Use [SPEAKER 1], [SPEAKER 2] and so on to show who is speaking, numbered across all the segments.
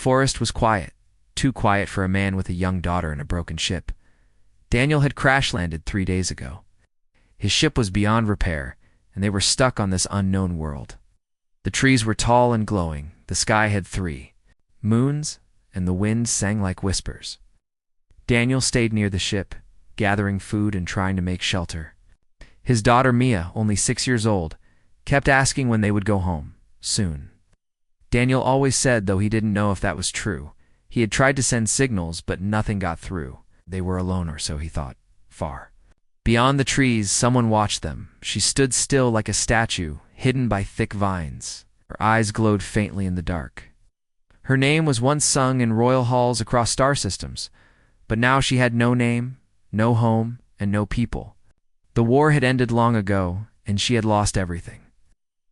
[SPEAKER 1] forest was quiet, too quiet for a man with a young daughter and a broken ship. Daniel had crash-landed 3 days ago. His ship was beyond repair, and they were stuck on this unknown world. The trees were tall and glowing, the sky had 3 moons, and the wind sang like whispers. Daniel stayed near the ship, gathering food and trying to make shelter. His daughter Mia, only 6 years old, kept asking when they would go home, soon. Daniel always said, though he didn't know if that was true. He had tried to send signals, but nothing got through. They were alone, or so he thought, far. Beyond the trees, someone watched them. She stood still like a statue, hidden by thick vines. Her eyes glowed faintly in the dark. Her name was once sung in royal halls across star systems, but now she had no name, no home, and no people. The war had ended long ago, and she had lost everything.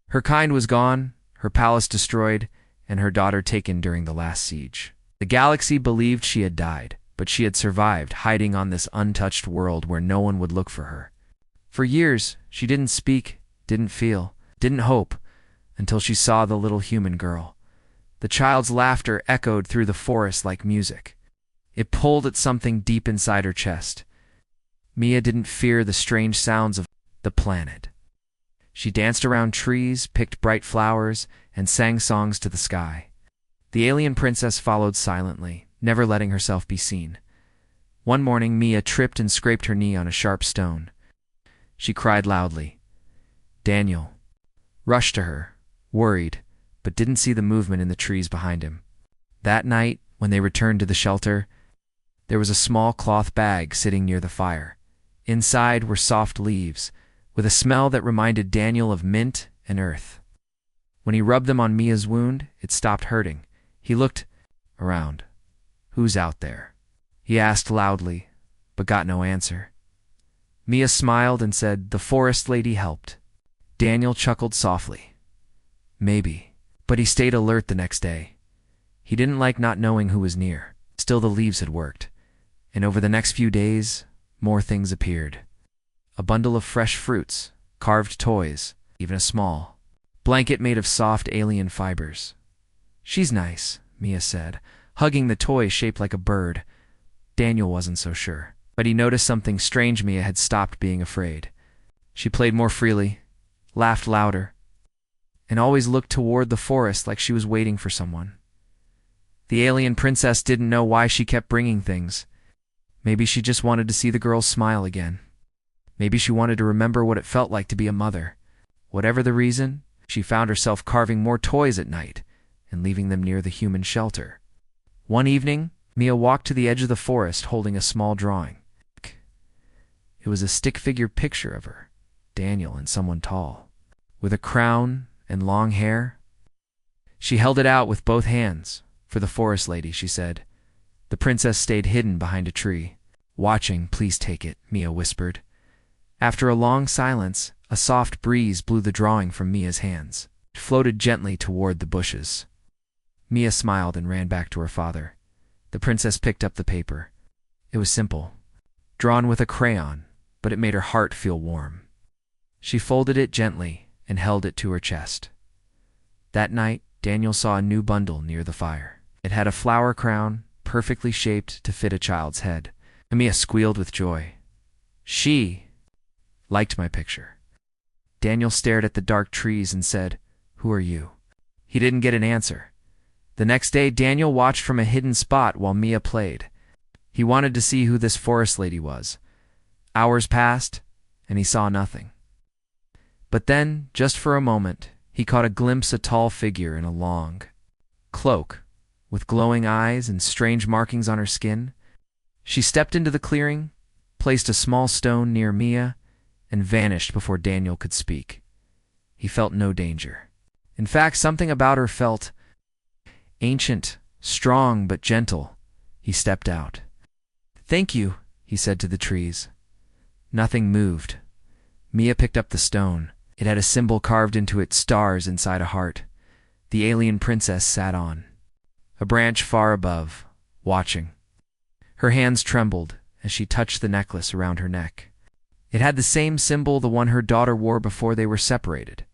[SPEAKER 1] Her kind was gone, her palace destroyed, and her daughter taken during the last siege. The galaxy believed she had died, but she had survived, hiding on this untouched world where no one would look for her. For years, she didn't speak, didn't feel, didn't hope, until she saw the little human girl. The child's laughter echoed through the forest like music. It pulled at something deep inside her chest. Mia didn't fear the strange sounds of the planet. She danced around trees, picked bright flowers, and sang songs to the sky. The alien princess followed silently, never letting herself be seen. One morning, Mia tripped and scraped her knee on a sharp stone. She cried loudly. Daniel rushed to her, worried, but didn't see the movement in the trees behind him. That night, when they returned to the shelter, there was a small cloth bag sitting near the fire. Inside were soft leaves, with a smell that reminded Daniel of mint and earth. When he rubbed them on Mia's wound, it stopped hurting. He looked around. Who's out there? He asked loudly, but got no answer. Mia smiled and said the forest lady helped. Daniel chuckled softly. Maybe, but he stayed alert the next day. He didn't like not knowing who was near. Still, the leaves had worked, and over the next few days, more things appeared. A bundle of fresh fruits, carved toys, even a small blanket made of soft alien fibers. She's nice, Mia said, hugging the toy shaped like a bird. Daniel wasn't so sure, but he noticed something strange. Mia had stopped being afraid. She played more freely, laughed louder, and always looked toward the forest like she was waiting for someone. The alien princess didn't know why she kept bringing things. Maybe she just wanted to see the girl smile again. Maybe she wanted to remember what it felt like to be a mother. Whatever the reason, she found herself carving more toys at night and leaving them near the human shelter. One evening, Mia walked to the edge of the forest holding a small drawing. It was a stick-figure picture of her, Daniel, and someone tall, with a crown and long hair. She held it out with both hands. For the forest lady, she said. The princess stayed hidden behind a tree. Watching. Please take it, Mia whispered. After a long silence, a soft breeze blew the drawing from Mia's hands. It floated gently toward the bushes. Mia smiled and ran back to her father. The princess picked up the paper. It was simple, drawn with a crayon, but it made her heart feel warm. She folded it gently and held it to her chest. That night, Daniel saw a new bundle near the fire. It had a flower crown, perfectly shaped to fit a child's head. Mia squealed with joy. She liked my picture. Daniel stared at the dark trees and said, Who are you? He didn't get an answer. The next day, Daniel watched from a hidden spot while Mia played. He wanted to see who this forest lady was. Hours passed, and he saw nothing. But then, just for a moment, he caught a glimpse of a tall figure in a long cloak, with glowing eyes and strange markings on her skin. She stepped into the clearing, placed a small stone near Mia, and vanished before Daniel could speak. He felt no danger. In fact, something about her felt ancient, strong, but gentle. He stepped out. Thank you, he said to the trees. Nothing moved. Mia picked up the stone. It had a symbol carved into it, stars inside a heart. The alien princess sat on a branch far above, watching. Her hands trembled as she touched the necklace around her neck. It had the same symbol, the one her daughter wore before they were separated.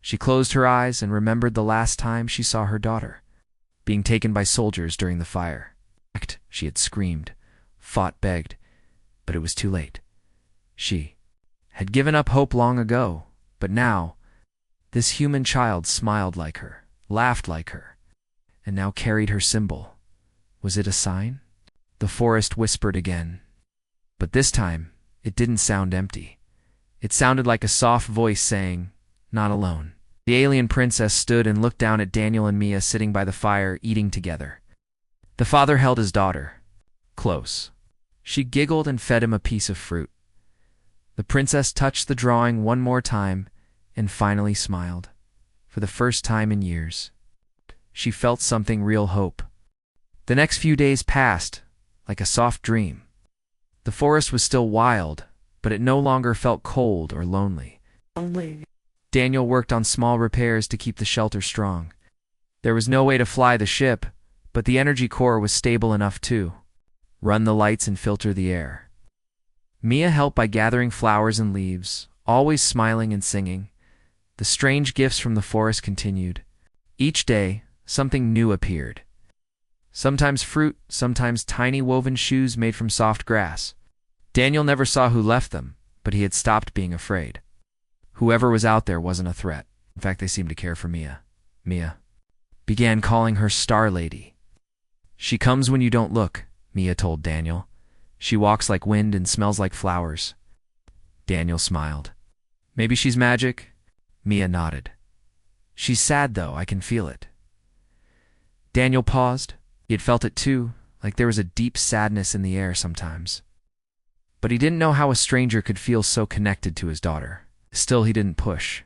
[SPEAKER 1] She closed her eyes and remembered the last time she saw her daughter. being taken by soldiers during the fire. She had screamed, fought, begged, but it was too late. She had given up hope long ago, but now, this human child smiled like her, laughed like her, and now carried her symbol. Was it a sign? The forest whispered again. But this time, it didn't sound empty. It sounded like a soft voice saying, "Not alone." The alien princess stood and looked down at Daniel and Mia sitting by the fire, eating together. The father held his daughter close. She giggled and fed him a piece of fruit. The princess touched the drawing one more time and finally smiled. For the first time in years, she felt something real hope. The next few days passed like a soft dream. The forest was still wild, but it no longer felt cold or lonely. Daniel worked on small repairs to keep the shelter strong. There was no way to fly the ship, but the energy core was stable enough to run the lights and filter the air. Mia helped by gathering flowers and leaves, always smiling and singing. The strange gifts from the forest continued. Each day, something new appeared. Sometimes fruit, sometimes tiny woven shoes made from soft grass. Daniel never saw who left them, but he had stopped being afraid. Whoever was out there wasn't a threat. In fact, they seemed to care for Mia. Mia began calling her Star Lady. "She comes when you don't look," Mia told Daniel. "She walks like wind and smells like flowers." Daniel smiled. "Maybe she's magic?" Mia nodded. "She's sad, though. I can feel it." Daniel paused. He had felt it too, like there was a deep sadness in the air sometimes. But he didn't know how a stranger could feel so connected to his daughter. Still, he didn't push.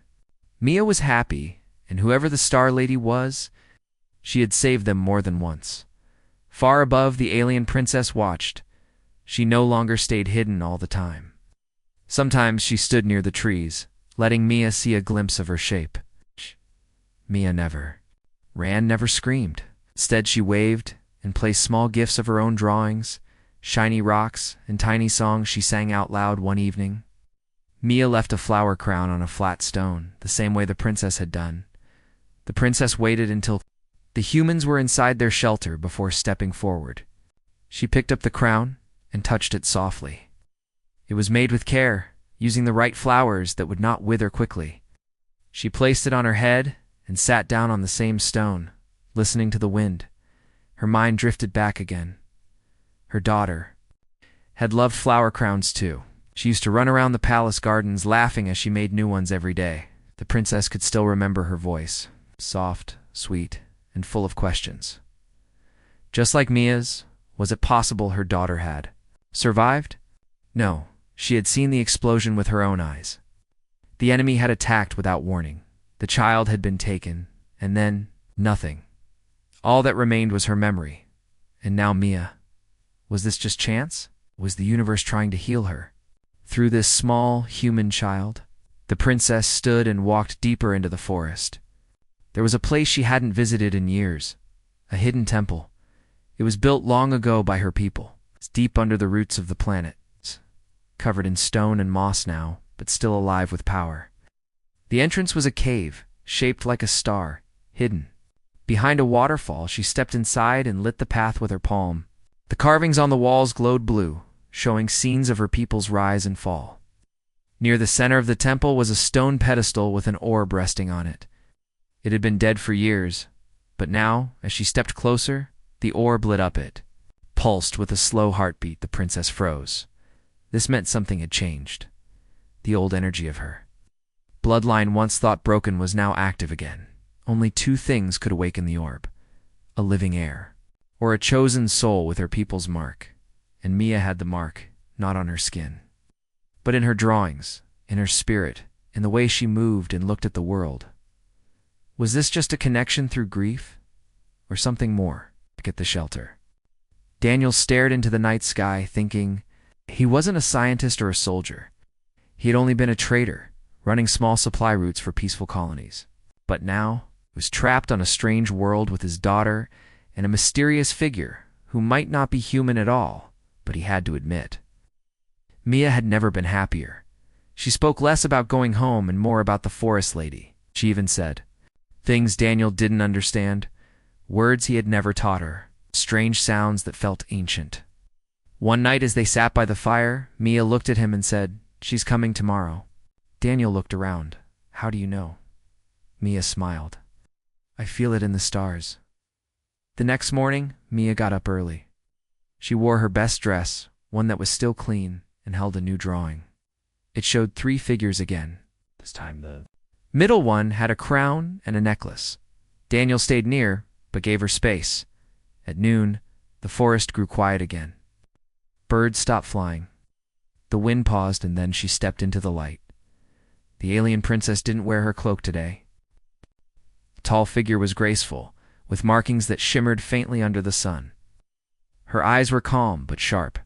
[SPEAKER 1] Mia was happy, and whoever the Star Lady was, she had saved them more than once. Far above, the alien princess watched. She no longer stayed hidden all the time. Sometimes she stood near the trees, letting Mia see a glimpse of her shape. Mia never ran, never screamed. Instead, she waved and placed small gifts of her own drawings, shiny rocks, and tiny songs she sang out loud one evening. Mia left a flower crown on a flat stone, the same way the princess had done. The princess waited until the humans were inside their shelter before stepping forward. She picked up the crown and touched it softly. It was made with care, using the right flowers that would not wither quickly. She placed it on her head and sat down on the same stone, listening to the wind. Her mind drifted back again. Her daughter had loved flower crowns too. She used to run around the palace gardens laughing as she made new ones every day. The princess could still remember her voice, soft, sweet, and full of questions. Just like Mia's, was it possible her daughter had survived? No, she had seen the explosion with her own eyes. The enemy had attacked without warning. The child had been taken, and then nothing. All that remained was her memory. And now Mia. Was this just chance? Was the universe trying to heal her? Through this small, human child, the princess stood and walked deeper into the forest. There was a place she hadn't visited in years, a hidden temple. It was built long ago by her people. It's deep under the roots of the planet, covered in stone and moss now, but still alive with power. The entrance was a cave, shaped like a star, hidden. Behind a waterfall, she stepped inside and lit the path with her palm. The carvings on the walls glowed blue, showing scenes of her people's rise and fall. Near the center of the temple was a stone pedestal with an orb resting on it. It had been dead for years, but now, as she stepped closer, the orb lit up it. Pulsed with a slow heartbeat, the princess froze. This meant something had changed. The old energy of her bloodline, once thought broken, was now active again. Only two things could awaken the orb: a living heir, or a chosen soul with her people's mark. And Mia had the mark, not on her skin, but in her drawings, in her spirit, in the way she moved and looked at the world. Was this just a connection through grief, or something more? At the shelter, Daniel stared into the night sky, thinking he wasn't a scientist or a soldier. He had only been a trader, running small supply routes for peaceful colonies. But now, he was trapped on a strange world with his daughter and a mysterious figure who might not be human at all, but he had to admit. Mia had never been happier. She spoke less about going home and more about the forest lady. She even said things Daniel didn't understand. Words he had never taught her, strange sounds that felt ancient. One night as they sat by the fire, Mia looked at him and said, "She's coming tomorrow." Daniel looked around. "How do you know?" Mia smiled. "I feel it in the stars." The next morning, Mia got up early. She wore her best dress, one that was still clean, and held a new drawing. It showed 3 figures again. This time the middle one had a crown and a necklace. Daniel stayed near, but gave her space. At noon, the forest grew quiet again. Birds stopped flying. The wind paused, and then she stepped into the light. The alien princess didn't wear her cloak today. The tall figure was graceful, with markings that shimmered faintly under the sun. Her eyes were calm but sharp.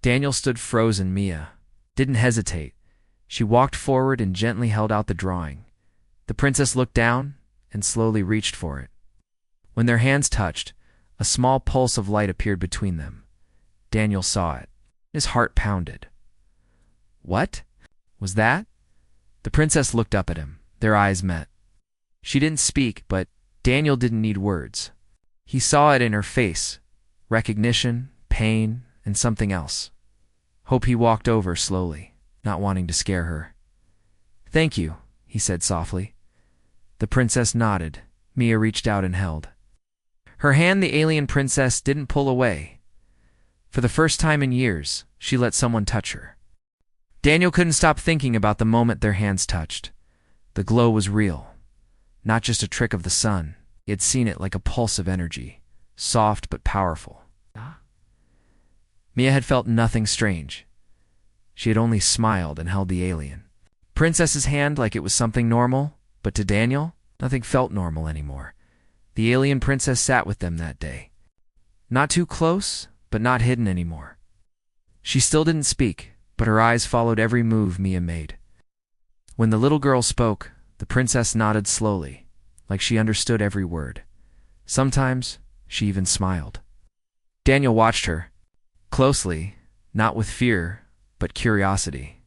[SPEAKER 1] Daniel stood frozen. Mia didn't hesitate. She walked forward and gently held out the drawing. The princess looked down and slowly reached for it. When their hands touched, a small pulse of light appeared between them. Daniel saw it. His heart pounded. What was that? The princess looked up at him. Their eyes met. She didn't speak, but Daniel didn't need words. He saw it in her face. Recognition, pain, and something else. Hope. He walked over slowly, not wanting to scare her. "Thank you," he said softly. The princess nodded. Mia reached out and held her hand. The alien princess didn't pull away. For the first time in years, she let someone touch her. Daniel couldn't stop thinking about the moment their hands touched. The glow was real, not just a trick of the sun. He had seen it like a pulse of energy, soft but powerful. Mia had felt nothing strange. She had only smiled and held the alien princess's hand like it was something normal, but to Daniel, nothing felt normal anymore. The alien princess sat with them that day. Not too close, but not hidden anymore. She still didn't speak, but her eyes followed every move Mia made. When the little girl spoke, the princess nodded slowly, like she understood every word. Sometimes, she even smiled. Daniel watched her closely, not with fear, but curiosity.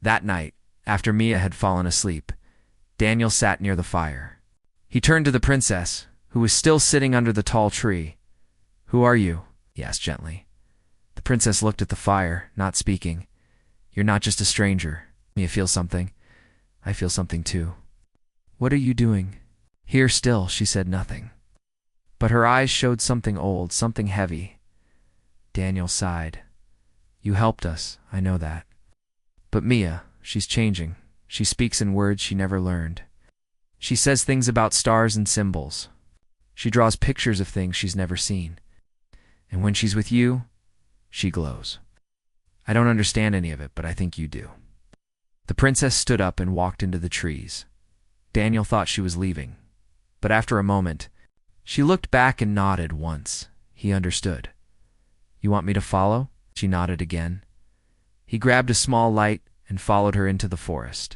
[SPEAKER 1] That night, after Mia had fallen asleep, Daniel sat near the fire. He turned to the princess, who was still sitting under the tall tree. "Who are you?" he asked gently. The princess looked at the fire, not speaking. "You're not just a stranger." "Mia feels something." "I feel something too." "What are you doing?" "Here still," she said nothing. But her eyes showed something old, something heavy. Daniel sighed. "You helped us, I know that. But Mia, she's changing. She speaks in words she never learned. She says things about stars and symbols. She draws pictures of things she's never seen. And when she's with you, she glows. I don't understand any of it, but I think you do." The princess stood up and walked into the trees. Daniel thought she was leaving, but after a moment, she looked back and nodded once. He understood. "You want me to follow?" She nodded again. He grabbed a small light and followed her into the forest.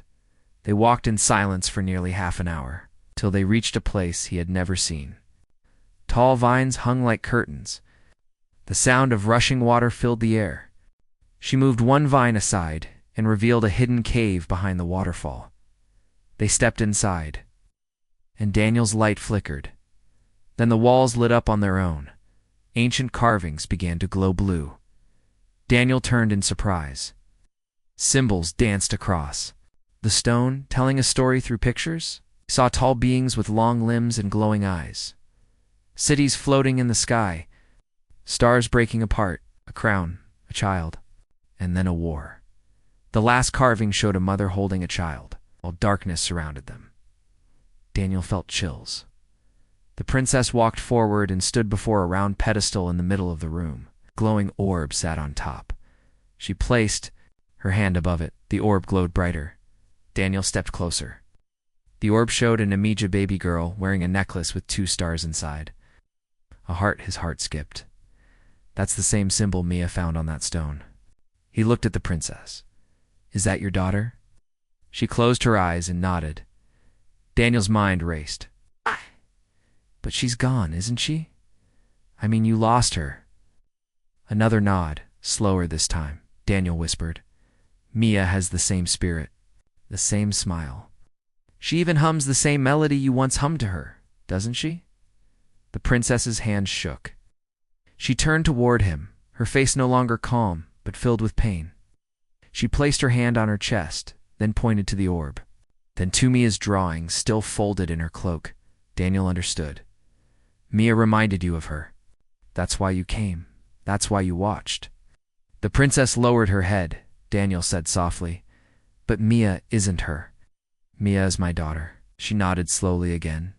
[SPEAKER 1] They walked in silence for nearly half an hour, till they reached a place he had never seen. Tall vines hung like curtains. The sound of rushing water filled the air. She moved one vine aside and revealed a hidden cave behind the waterfall. They stepped inside, and Daniel's light flickered. Then the walls lit up on their own. Ancient carvings began to glow blue. Daniel turned in surprise. Symbols danced across the stone, telling a story through pictures. He saw tall beings with long limbs and glowing eyes. Cities floating in the sky. Stars breaking apart. A crown, a child, and then a war. The last carving showed a mother holding a child, while darkness surrounded them. Daniel felt chills. The princess walked forward and stood before a round pedestal in the middle of the room. A glowing orb sat on top. She placed her hand above it. The orb glowed brighter. Daniel stepped closer. The orb showed an Amija baby girl wearing a necklace with 2 stars inside. His heart skipped. "That's the same symbol Mia found on that stone." He looked at the princess. "Is that your daughter?" She closed her eyes and nodded. Daniel's mind raced. "But she's gone, isn't she? I mean, you lost her." Another nod, slower this time. Daniel whispered. "Mia has the same spirit, the same smile. She even hums the same melody you once hummed to her, doesn't she?" The princess's hand shook. She turned toward him, her face no longer calm, but filled with pain. She placed her hand on her chest, then pointed to the orb. Then to Mia's drawing, still folded in her cloak. Daniel understood. Mia reminded you of her. That's why you came. That's why you watched. The princess lowered her head, Daniel said softly. But Mia isn't her. Mia is my daughter. She nodded slowly again,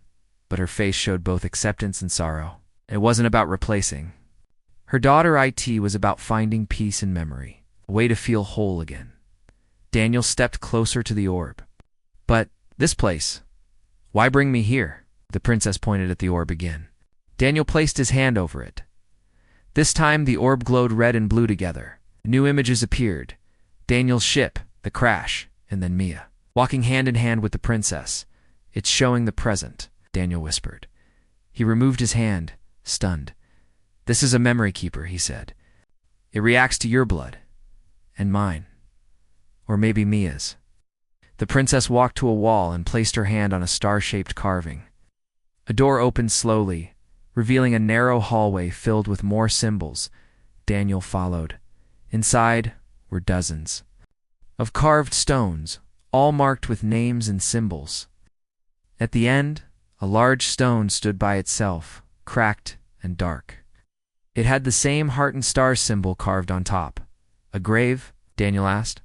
[SPEAKER 1] but her face showed both acceptance and sorrow. It wasn't about replacing. Her daughter IT was about finding peace in memory, a way to feel whole again. Daniel stepped closer to the orb. But this place, why bring me here? The princess pointed at the orb again. Daniel placed his hand over it. This time the orb glowed red and blue together. New images appeared. Daniel's ship, the crash, and then Mia, walking hand in hand with the princess. It's showing the present, Daniel whispered. He removed his hand, stunned. This is a memory keeper, he said. It reacts to your blood. And mine. Or maybe Mia's. The princess walked to a wall and placed her hand on a star-shaped carving. A door opened slowly, revealing a narrow hallway filled with more symbols. Daniel followed. Inside were dozens of carved stones, all marked with names and symbols. At the end, a large stone stood by itself, cracked and dark. It had the same heart and star symbol carved on top. A grave? Daniel asked.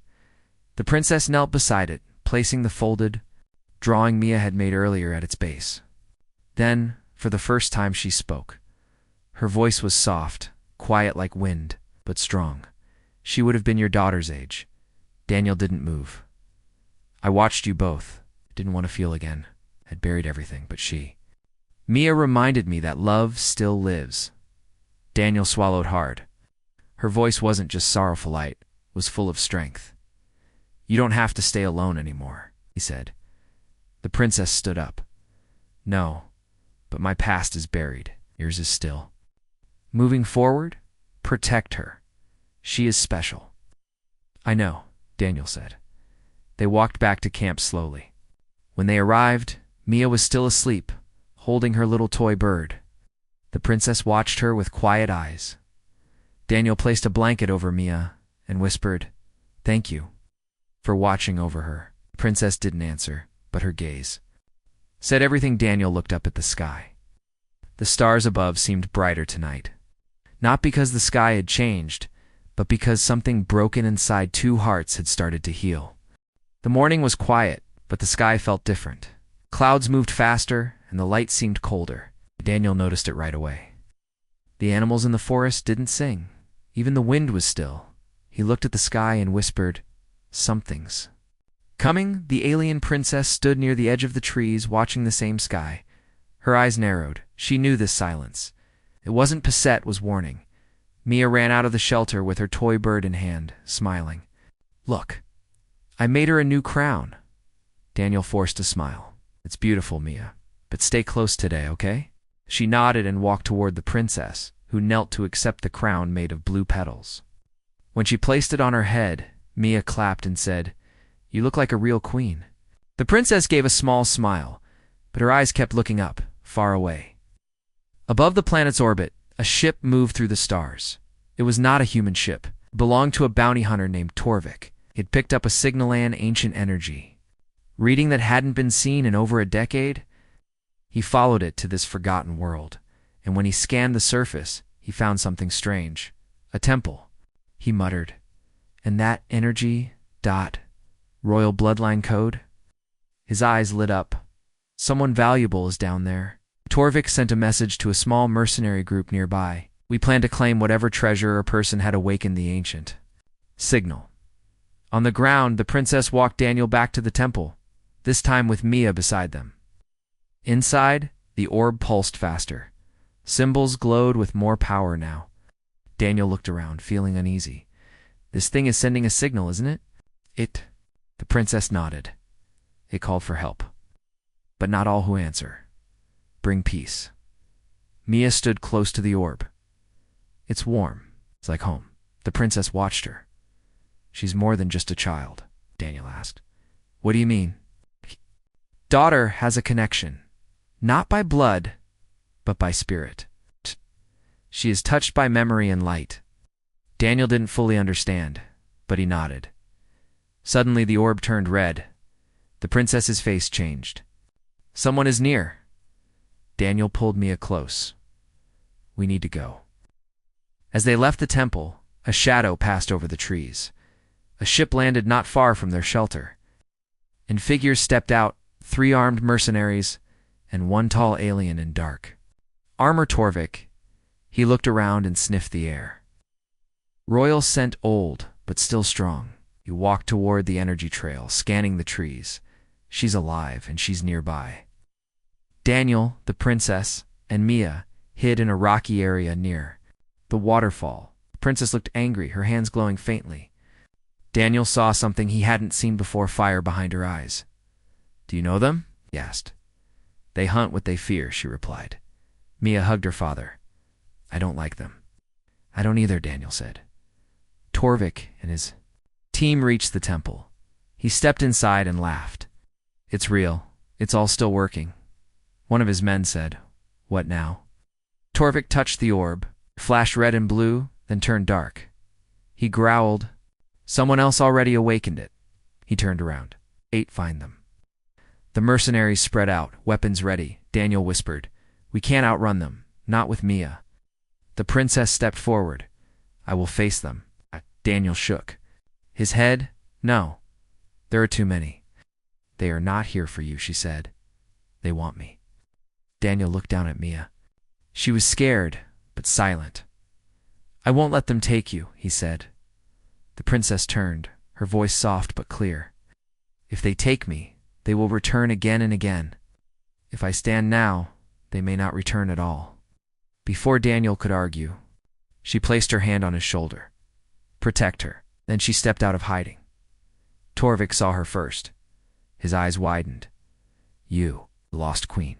[SPEAKER 1] The princess knelt beside it, placing the folded drawing Mia had made earlier at its base. Then, for the first time, she spoke. Her voice was soft, quiet like wind, but strong. She would have been your daughter's age. Daniel didn't move. I watched you both. Didn't want to feel again. Had buried everything, but she. Mia reminded me that love still lives. Daniel swallowed hard. Her voice wasn't just sorrowful light, it was full of strength. You don't have to stay alone anymore, he said. The princess stood up. No, but my past is buried. Yours is still. Moving forward, protect her. She is special. I know, Daniel said. They walked back to camp slowly. When they arrived, Mia was still asleep, holding her little toy bird. The princess watched her with quiet eyes. Daniel placed a blanket over Mia and whispered, "Thank you for watching over her." The princess didn't answer, but her gaze said everything. Daniel looked up at the sky. The stars above seemed brighter tonight. Not because the sky had changed, but because something broken inside two hearts had started to heal. The morning was quiet, but the sky felt different. Clouds moved faster, and the light seemed colder. Daniel noticed it right away. The animals in the forest didn't sing. Even the wind was still. He looked at the sky and whispered, "Something's coming." The alien princess stood near the edge of the trees, watching the same sky. Her eyes narrowed. She knew this silence. It wasn't Pisette was warning. Mia ran out of the shelter with her toy bird in hand, smiling. "Look, I made her a new crown." Daniel forced a smile. "It's beautiful, Mia, but stay close today, okay?" She nodded and walked toward the princess, who knelt to accept the crown made of blue petals. When she placed it on her head, Mia clapped and said, "You look like a real queen." The princess gave a small smile, but her eyes kept looking up, far away. Above the planet's orbit, a ship moved through the stars. It was not a human ship. It belonged to a bounty hunter named Torvik. He'd picked up a Signalan ancient energy. Reading that hadn't been seen in over a decade, he followed it to this forgotten world. And when he scanned the surface, he found something strange. A temple. He muttered, "And that energy, royal bloodline code?" His eyes lit up. "Someone valuable is down there." Torvik sent a message to a small mercenary group nearby. "We plan to claim whatever treasure or person had awakened the ancient signal." On the ground, the princess walked Daniel back to the temple, this time with Mia beside them. Inside, the orb pulsed faster. Symbols glowed with more power now. Daniel looked around, feeling uneasy. "This thing is sending a signal, isn't it?" The princess nodded. "It called for help. But not all who answer bring peace." Mia stood close to the orb. "It's warm. It's like home." The princess watched her. "She's more than just a child," Daniel asked. "What do you mean?" "Daughter has a connection. Not by blood, but by spirit. She is touched by memory and light. Daniel didn't fully understand, but he nodded. Suddenly the orb turned red. The princess's face changed. Someone is near. Daniel pulled Mia close. We need to go. As they left the temple, a shadow passed over the trees. A ship landed not far from their shelter. And figures stepped out, 3 armed mercenaries, and 1 tall alien in dark. Armor Torvik. He looked around and sniffed the air. Royal scent, old, but still strong. He walked toward the energy trail, scanning the trees. She's alive, and she's nearby. Daniel, the princess, and Mia hid in a rocky area near the waterfall. The princess looked angry, her hands glowing faintly. Daniel saw something he hadn't seen before, fire behind her eyes. Do you know them? He asked. They hunt what they fear, she replied. Mia hugged her father. I don't like them. I don't either, Daniel said. Torvik and his team reached the temple. He stepped inside and laughed. It's real. It's all still working. One of his men said, What now? Torvik touched the orb, flashed red and blue, then turned dark. He growled. Someone else already awakened it. He turned around. 8 find them. The mercenaries spread out, weapons ready. Daniel whispered, We can't outrun them, not with Mia. The princess stepped forward. I will face them. Daniel shook. His head? No. There are too many. They are not here for you, she said. They want me. Daniel looked down at Mia. She was scared, but silent. I won't let them take you, he said. The princess turned, her voice soft but clear. If they take me, they will return again and again. If I stand now, they may not return at all. Before Daniel could argue, she placed her hand on his shoulder. Protect her. Then she stepped out of hiding. Torvik saw her first. His eyes widened. You, lost queen.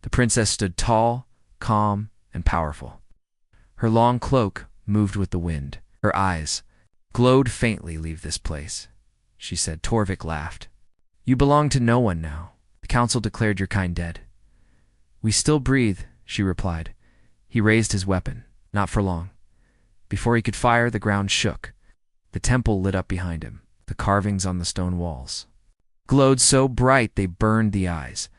[SPEAKER 1] The princess stood tall, calm, and powerful. Her long cloak moved with the wind. Her eyes glowed faintly. Leave this place, she said. Torvik laughed. You belong to no one now. The council declared your kind dead. We still breathe, she replied. He raised his weapon, not for long. Before he could fire, the ground shook. The temple lit up behind him. The carvings on the stone walls glowed so bright they burned the eyes.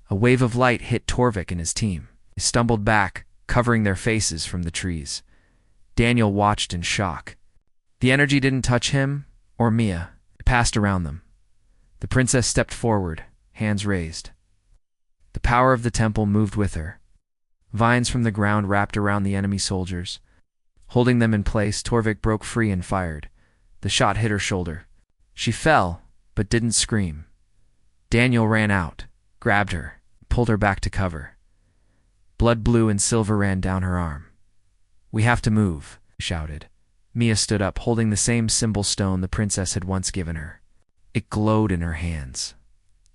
[SPEAKER 1] A wave of light hit Torvik and his team. They stumbled back, covering their faces from the trees. Daniel watched in shock. The energy didn't touch him or Mia. It passed around them. The princess stepped forward, hands raised. The power of the temple moved with her. Vines from the ground wrapped around the enemy soldiers. Holding them in place, Torvik broke free and fired. The shot hit her shoulder. She fell, but didn't scream. Daniel ran out, grabbed her, pulled her back to cover. Blood blue and silver ran down her arm. We have to move, he shouted. Mia stood up, holding the same symbol stone the princess had once given her. It glowed in her hands.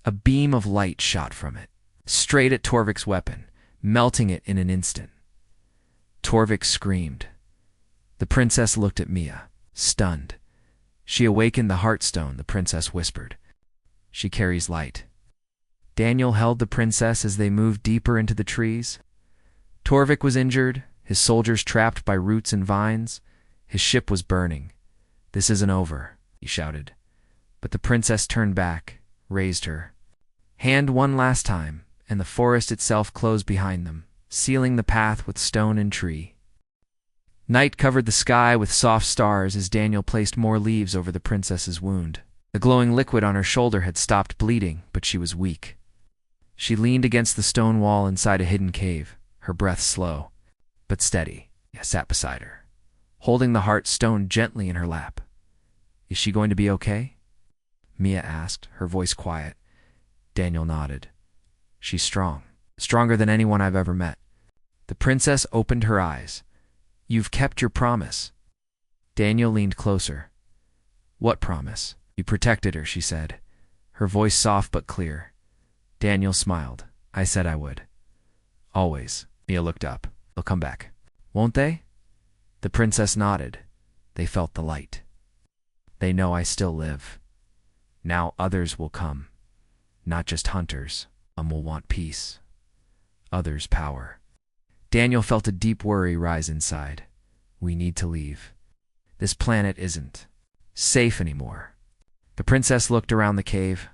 [SPEAKER 1] A beam of light shot from it, straight at Torvik's weapon, melting it in an instant. Torvik screamed. The princess looked at Mia, stunned. She awakened the heartstone, the princess whispered. She carries light. Daniel held the princess as they moved deeper into the trees. Torvik was injured, his soldiers trapped by roots and vines. His ship was burning. This isn't over, he shouted. But the princess turned back, raised her hand one last time, and the forest itself closed behind them, sealing the path with stone and tree. Night covered the sky with soft stars as Daniel placed more leaves over the princess's wound. The glowing liquid on her shoulder had stopped bleeding, but she was weak. She leaned against the stone wall inside a hidden cave, her breath slow, but steady. I sat beside her, holding the heart stone gently in her lap. Is she going to be okay? Mia asked, her voice quiet. Daniel nodded. She's strong, stronger than anyone I've ever met. The princess opened her eyes. You've kept your promise. Daniel leaned closer. What promise? You protected her, she said, her voice soft but clear. Daniel smiled. I said I would. Always. Mia looked up. They'll come back. Won't they? The princess nodded. They felt the light. They know I still live. Now others will come. Not just hunters. Some will want peace. Others power. Daniel felt a deep worry rise inside. We need to leave. This planet isn't safe anymore. The princess looked around the cave.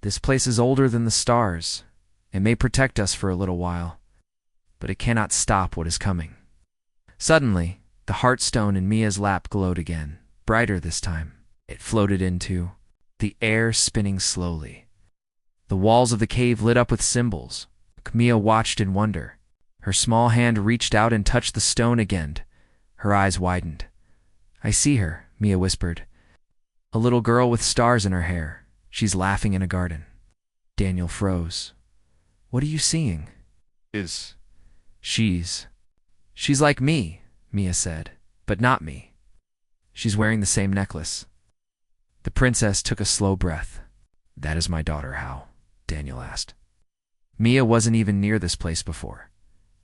[SPEAKER 1] This place is older than the stars. It may protect us for a little while, but it cannot stop what is coming. Suddenly, the heartstone in Mia's lap glowed again, brighter this time. It floated into the air, spinning slowly. The walls of the cave lit up with symbols. Mia watched in wonder. Her small hand reached out and touched the stone again. Her eyes widened. I see her, Mia whispered. A little girl with stars in her hair. She's laughing in a garden. Daniel froze. What are you seeing? She's like me, Mia said, but not me. She's wearing the same necklace. The princess took a slow breath. That is my daughter, how? Daniel asked. Mia wasn't even near this place before.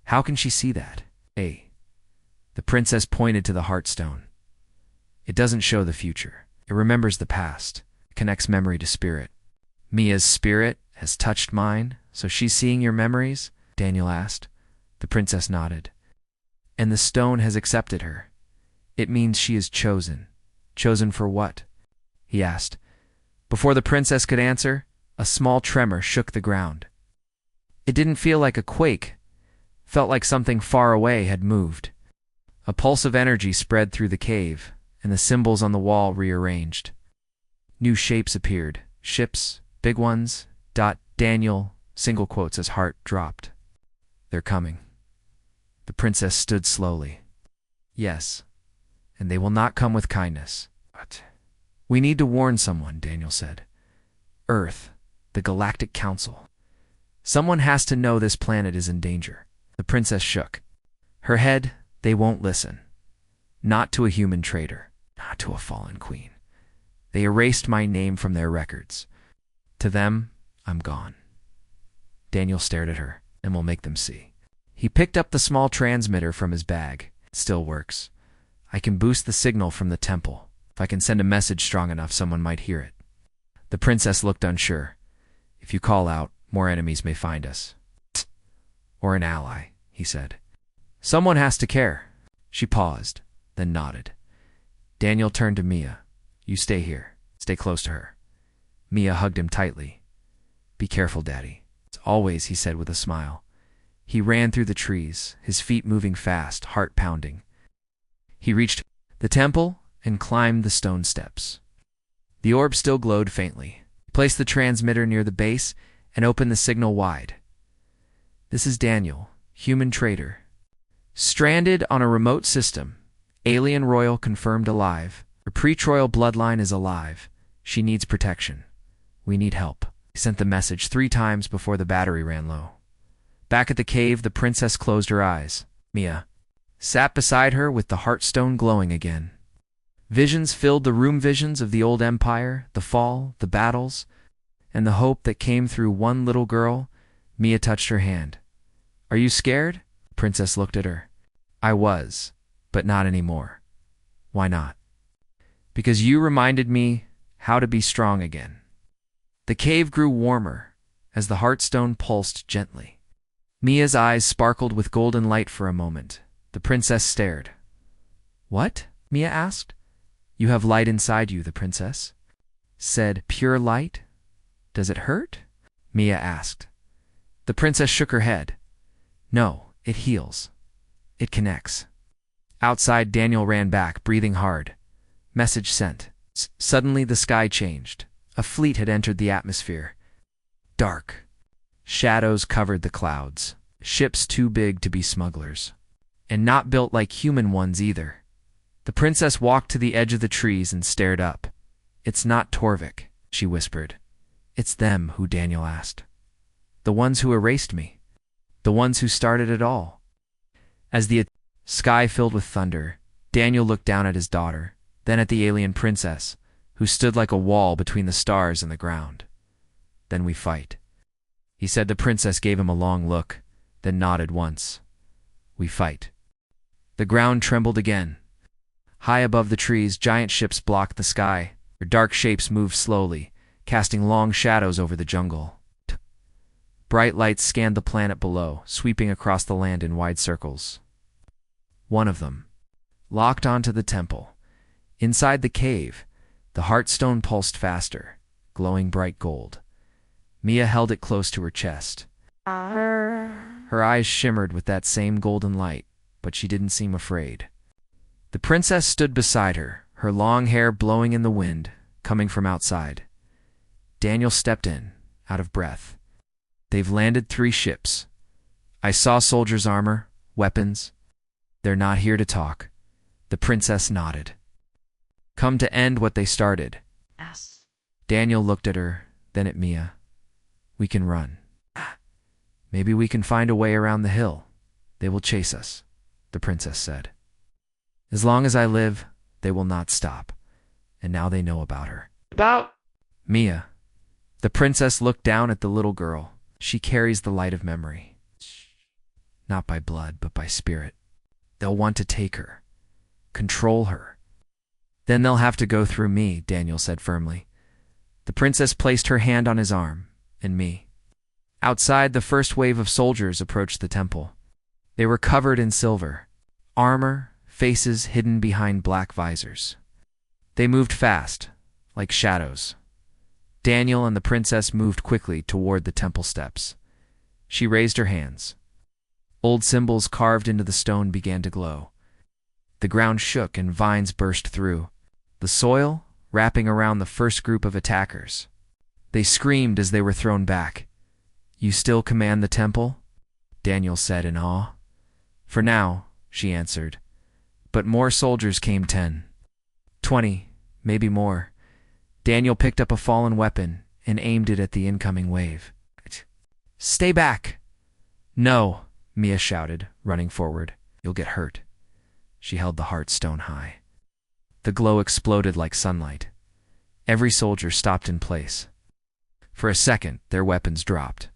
[SPEAKER 1] How can she see that? The princess pointed to the heartstone. It doesn't show the future. It remembers the past. It connects memory to spirit. Mia's spirit has touched mine, so she's seeing your memories? Daniel asked. The princess nodded. And the stone has accepted her. It means she is chosen. Chosen for what? He asked. Before the princess could answer, a small tremor shook the ground. It didn't feel like a quake. Felt like something far away had moved. A pulse of energy spread through the cave, and the symbols on the wall rearranged. New shapes appeared. Ships, big ones, Daniel, single quotes as heart dropped. They're coming. The princess stood slowly. Yes, and they will not come with kindness. But we need to warn someone, Daniel said. Earth, the Galactic Council. Someone has to know this planet is in danger. The princess shook. Her head, they won't listen. Not to a human traitor, not to a fallen queen. They erased my name from their records. To them, I'm gone. Daniel stared at her, and we'll make them see. He picked up the small transmitter from his bag. It still works. I can boost the signal from the temple. If I can send a message strong enough, someone might hear it. The princess looked unsure. If you call out, more enemies may find us. Or an ally, he said. Someone has to care. She paused, then nodded. Daniel turned to Mia. You stay here. Stay close to her. Mia hugged him tightly. Be careful, Daddy. It's always, he said with a smile. He ran through the trees, his feet moving fast, heart pounding. He reached the temple and climbed the stone steps. The orb still glowed faintly. He placed the transmitter near the base and opened the signal wide. This is Daniel, human traitor. Stranded on a remote system. Alien royal confirmed alive. Her pre-Troyal bloodline is alive. She needs protection. We need help. He sent the message 3 times before the battery ran low. Back at the cave, the princess closed her eyes. Mia sat beside her with the heartstone glowing again. Visions filled the room, visions of the old empire, the fall, the battles, and the hope that came through one little girl. Mia touched her hand. Are you scared? The princess looked at her. I was, but not anymore. Why not? Because you reminded me how to be strong again. The cave grew warmer as the heartstone pulsed gently. Mia's eyes sparkled with golden light for a moment. The princess stared. What? Mia asked. You have light inside you, the princess said. Pure light? Does it hurt? Mia asked. The princess shook her head. No, it heals. It connects. Outside, Daniel ran back, breathing hard. Message sent. Suddenly the sky changed. A fleet had entered the atmosphere. Dark. Shadows covered the clouds. Ships too big to be smugglers. And not built like human ones either. The princess walked to the edge of the trees and stared up. It's not Torvik, she whispered. It's them, who Daniel asked. The ones who erased me. The ones who started it all. As the sky filled with thunder, Daniel looked down at his daughter, then at the alien princess, who stood like a wall between the stars and the ground. Then we fight. He said. The princess gave him a long look, then nodded once. We fight. The ground trembled again. High above the trees, giant ships blocked the sky. Their dark shapes moved slowly, casting long shadows over the jungle. Bright lights scanned the planet below, sweeping across the land in wide circles. One of them locked onto the temple. Inside the cave, the heartstone pulsed faster, glowing bright gold. Mia held it close to her chest. Her eyes shimmered with that same golden light, but she didn't seem afraid. The princess stood beside her, her long hair blowing in the wind, coming from outside. Daniel stepped in, out of breath. They've landed 3 ships. I saw soldiers' armor, weapons. They're not here to talk. The princess nodded. Come to end what they started.
[SPEAKER 2] Yes.
[SPEAKER 1] Daniel looked at her, then at Mia. We can run. Maybe we can find a way around the hill. They will chase us, the princess said. As long as I live, they will not stop. And now they know about her.
[SPEAKER 2] About?
[SPEAKER 1] Mia. The princess looked down at the little girl. She carries the light of memory. Not by blood, but by spirit. They'll want to take her. Control her. Then they'll have to go through me, Daniel said firmly. The princess placed her hand on his arm, and me. Outside, the first wave of soldiers approached the temple. They were covered in silver, armor, faces hidden behind black visors. They moved fast, like shadows. Daniel and the princess moved quickly toward the temple steps. She raised her hands. Old symbols carved into the stone began to glow. The ground shook and vines burst through, the soil wrapping around the first group of attackers. They screamed as they were thrown back. You still command the temple? Daniel said in awe. For now, she answered. But more soldiers came 10, 20, maybe more. Daniel picked up a fallen weapon and aimed it at the incoming wave. Stay back! No, Mia shouted, running forward. You'll get hurt. She held the heartstone high. The glow exploded like sunlight. Every soldier stopped in place. For a second, their weapons dropped.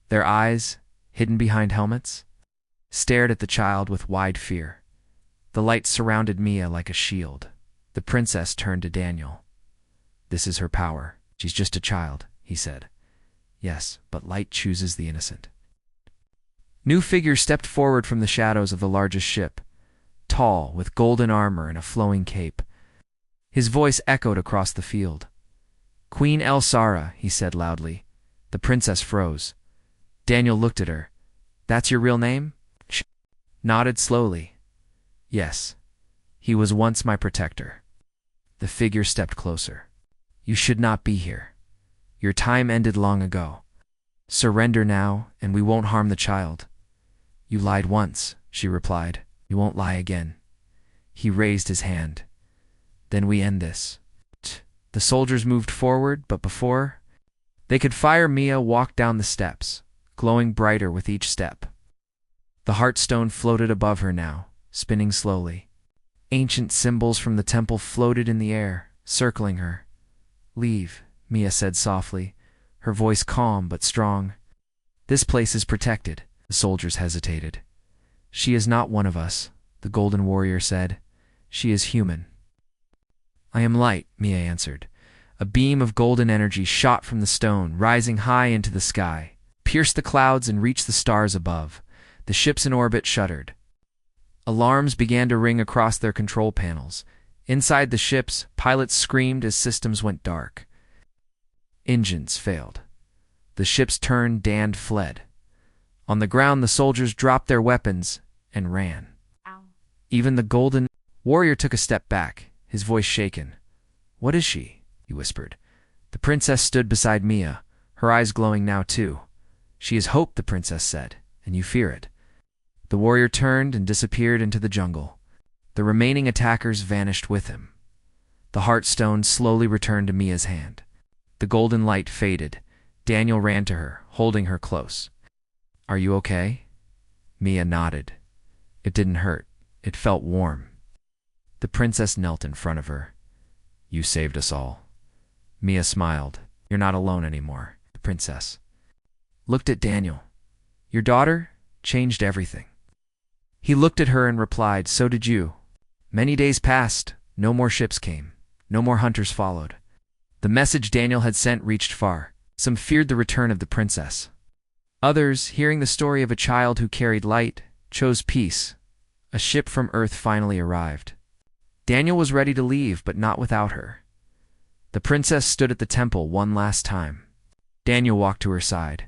[SPEAKER 1] Their eyes, hidden behind helmets, stared at the child with wide fear. The light surrounded Mia like a shield. The princess turned to Daniel. This is her power. She's just a child, he said. Yes, but light chooses the innocent. New figures stepped forward from the shadows of the largest ship, tall, with golden armor and a flowing cape. His voice echoed across the field. Queen El-Sara, he said loudly. The princess froze. Daniel looked at her. That's your real name? She nodded slowly. Yes. He was once my protector. The figure stepped closer. You should not be here. Your time ended long ago. Surrender now, and we won't harm the child. You lied once, she replied. You won't lie again. He raised his hand. Then we end this. The soldiers moved forward, but before they could fire, Mia walked down the steps, glowing brighter with each step. The heartstone floated above her now, spinning slowly. Ancient symbols from the temple floated in the air, circling her. Leave, Mia said softly, her voice calm but strong. This place is protected. The soldiers hesitated. She is not one of us, the golden warrior said. She is human. I am light, Mia answered. A beam of golden energy shot from the stone, rising high into the sky, pierced the clouds and reached the stars above. The ships in orbit shuddered. Alarms began to ring across their control panels. Inside the ships, pilots screamed as systems went dark. Engines failed. The ships turned, Dan fled. On the ground, the soldiers dropped their weapons and ran.
[SPEAKER 2] Ow.
[SPEAKER 1] Even the golden warrior took a step back, his voice shaken. What is she? He whispered. The princess stood beside Mia, her eyes glowing now too. She is hope, the princess said, and you fear it. The warrior turned and disappeared into the jungle. The remaining attackers vanished with him. The heartstone slowly returned to Mia's hand. The golden light faded. Daniel ran to her, holding her close. Are you okay? Mia nodded. It didn't hurt. It felt warm. The princess knelt in front of her. You saved us all. Mia smiled. You're not alone anymore. The princess looked at Daniel. Your daughter changed everything. He looked at her and replied, so did you. Many days passed. No more ships came. No more hunters followed. The message Daniel had sent reached far. Some feared the return of the princess. Others, hearing the story of a child who carried light, chose peace. A ship from Earth finally arrived. Daniel was ready to leave, but not without her. The princess stood at the temple one last time. Daniel walked to her side.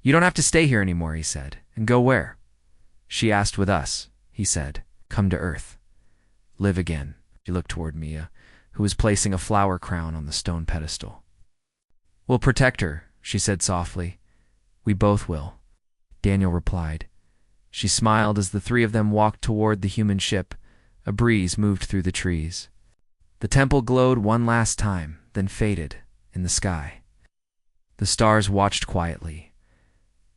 [SPEAKER 1] "You don't have to stay here anymore," he said. "And go where?" She asked. "With us," he said. "Come to Earth. Live again." She looked toward Mia, who was placing a flower crown on the stone pedestal. "We'll protect her," she said softly. "We both will," Daniel replied. She smiled as the three of them walked toward the human ship. A breeze moved through the trees. The temple glowed one last time, then faded in the sky. The stars watched quietly.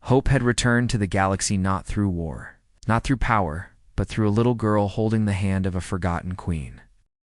[SPEAKER 1] Hope had returned to the galaxy, not through war, not through power, but through a little girl holding the hand of a forgotten queen.